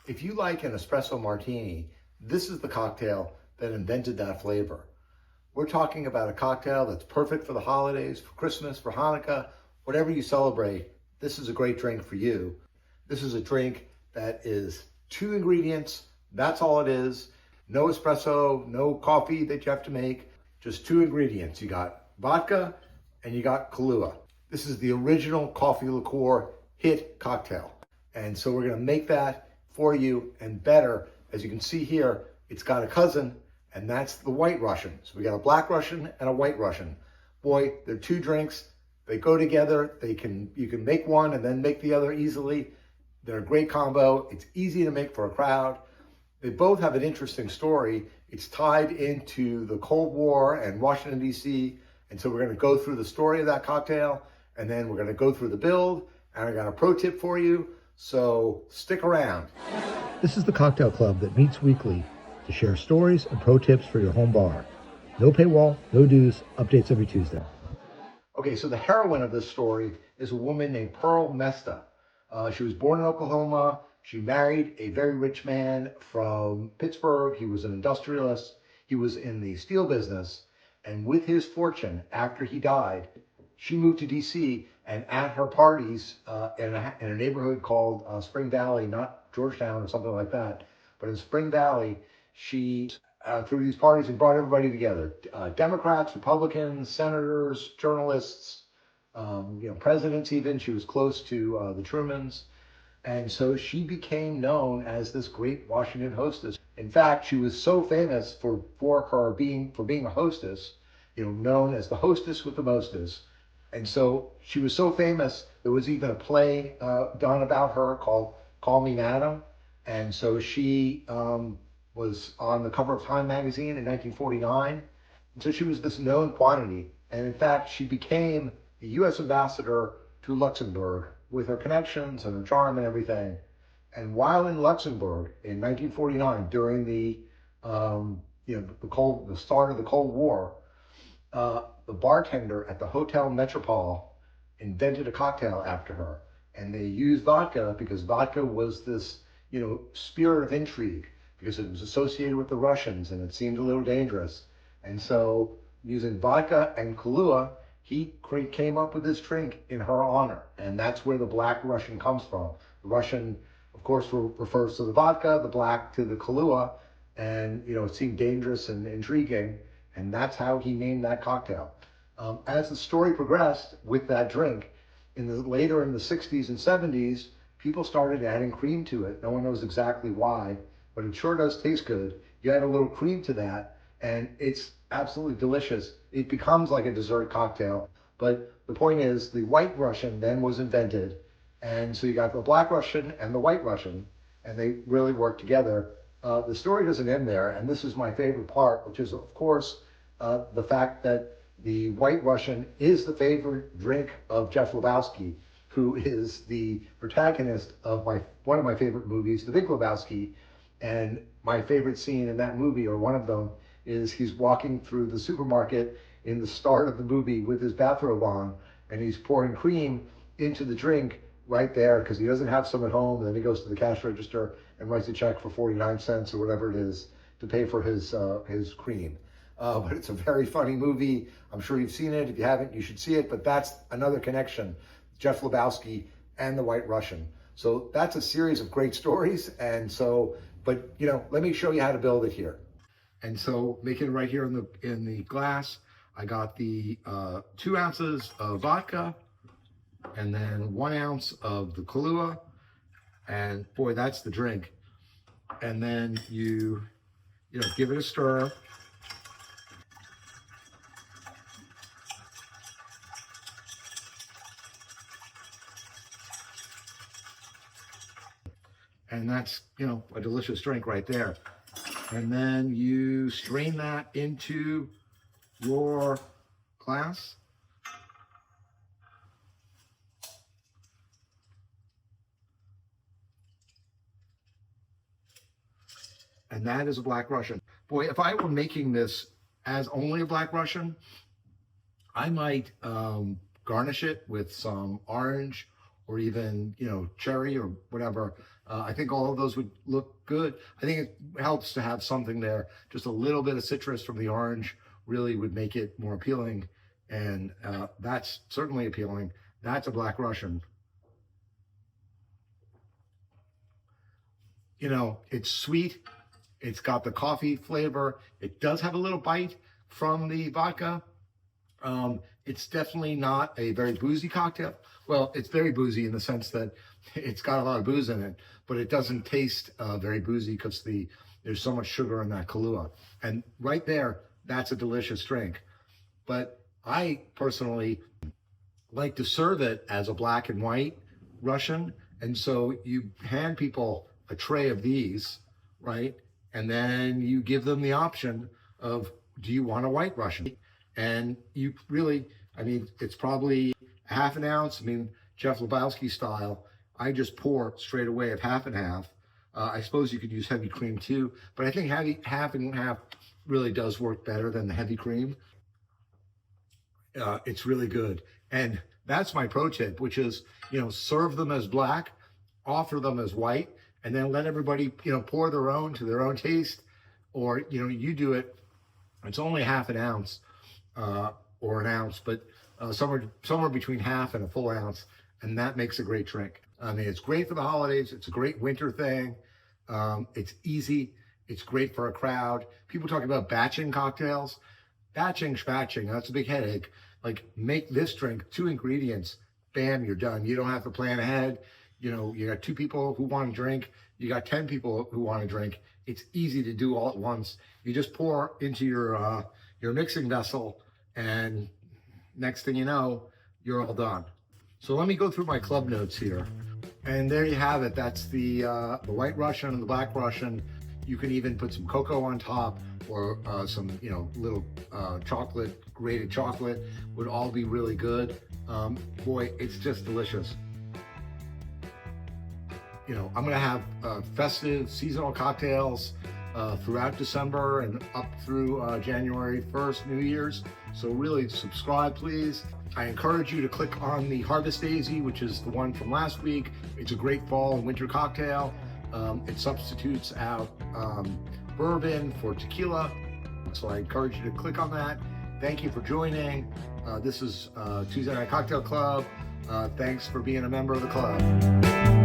If you like an espresso martini, this is the cocktail that invented that flavor. We're talking about a cocktail that's perfect for the holidays, for Christmas, for Hanukkah, whatever you celebrate. This is a great drink for you. This is a drink that is 2 ingredients. That's all it is. No espresso, no coffee that you have to make. Just 2 ingredients. You got vodka and you got Kahlua. This is the original coffee liqueur hit cocktail. And so we're going to make that for you and better. As you can see here, it's got a cousin, and that's the White Russian. So we got a Black Russian and a White Russian. Boy, they're 2 drinks. They go together. You can make one and then make the other easily. They're a great combo. It's easy to make for a crowd. They both have an interesting story. It's tied into the Cold War and Washington, D.C. And so we're going to go through the story of that cocktail, and then we're going to go through the build, and I got a pro tip for you. So stick around. This is the cocktail club that meets weekly to share stories and pro tips for your home bar. No paywall, no dues, updates every Tuesday. Okay, so the heroine of this story is a woman named Pearl Mesta. She was born in Oklahoma. She married a very rich man from Pittsburgh. He was an industrialist. He was in the steel business. And with his fortune, after he died, she moved to D.C., and at her parties in a neighborhood called Spring Valley, not Georgetown or something like that, but in Spring Valley, she threw these parties and brought everybody together. Democrats, Republicans, senators, journalists, presidents even. She was close to the Trumans. And so she became known as this great Washington hostess. In fact, she was so famous for being a hostess, known as the hostess with the mostest. And so she was so famous, there was even a play done about her called Call Me Madam. And so she was on the cover of Time magazine in 1949. And so she was this known quantity. And in fact, she became the U.S. ambassador to Luxembourg with her connections and her charm and everything. And while in Luxembourg in 1949, during the start of the Cold War, the bartender at the Hotel Metropole invented a cocktail after her. And they used vodka because vodka was this, spirit of intrigue, because it was associated with the Russians and it seemed a little dangerous. And so using vodka and Kahlua, he came up with this drink in her honor. And that's where the Black Russian comes from. The Russian, of course, refers to the vodka, the black to the Kahlua. And, it seemed dangerous and intriguing. And that's how he named that cocktail. As the story progressed with that drink, later in the 60s and 70s, people started adding cream to it. No one knows exactly why, but it sure does taste good. You add a little cream to that, and it's absolutely delicious. It becomes like a dessert cocktail. But the point is, the White Russian then was invented. And so you got the Black Russian and the White Russian, and they really work together. The story doesn't end there, and this is my favorite part, which is, of course, the fact that the White Russian is the favorite drink of Jeff Lebowski, who is the protagonist of one of my favorite movies, The Big Lebowski. And my favorite scene in that movie, or one of them, is he's walking through the supermarket in the start of the movie with his bathrobe on, and he's pouring cream into the drink right there because he doesn't have some at home. And then he goes to the cash register and writes a check for 49 cents or whatever it is to pay for his cream. But it's a very funny movie. I'm sure you've seen it. If you haven't, you should see it. But that's another connection, Jeff Lebowski and the White Russian. So that's a series of great stories. And so, but let me show you how to build it here. And so making it right here in the glass, I got the 2 ounces of vodka and then 1 ounce of the Kahlua. And boy, that's the drink. And then you give it a stir. And that's, a delicious drink right there. And then you strain that into your glass. And that is a Black Russian. Boy, if I were making this as only a Black Russian, I might garnish it with some orange or even, cherry or whatever. I think all of those would look good. I think it helps to have something there. Just a little bit of citrus from the orange really would make it more appealing. And that's certainly appealing. That's a Black Russian. It's sweet. It's got the coffee flavor. It does have a little bite from the vodka. It's definitely not a very boozy cocktail. Well, it's very boozy in the sense that it's got a lot of booze in it, but it doesn't taste very boozy because there's so much sugar in that Kahlua. And right there, that's a delicious drink. But I personally like to serve it as a black and white Russian. And so you hand people a tray of these, right? And then you give them the option of, do you want a white Russian? And you really, it's probably half an ounce. Jeff Lebowski style, I just pour straight away of half and half. I suppose you could use heavy cream too, but I think half and half really does work better than the heavy cream. It's really good. And that's my pro tip, which is, serve them as black, offer them as white, and then let everybody, pour their own to their own taste. Or, you do it, it's only half an ounce or an ounce, but somewhere between half and a full ounce. And that makes a great drink. It's great for the holidays. It's a great winter thing. It's easy. It's great for a crowd. People talk about batching cocktails. Batching, that's a big headache. Like, make this drink, 2 ingredients, bam, you're done. You don't have to plan ahead. You got 2 people who want to drink. You got 10 people who want to drink. It's easy to do all at once. You just pour into your mixing vessel, and next thing you know, you're all done. So let me go through my club notes here. And there you have it. That's the White Russian and the Black Russian. You can even put some cocoa on top, or some, little chocolate, grated chocolate would all be really good. Boy, it's just delicious. I'm gonna have festive seasonal cocktails throughout December and up through January 1st, New Year's. So really subscribe, please. I encourage you to click on the Harvest Daisy, which is the one from last week. It's a great fall and winter cocktail. It substitutes out bourbon for tequila. So I encourage you to click on that. Thank you for joining. This is Tuesday Night Cocktail Club. Thanks for being a member of the club.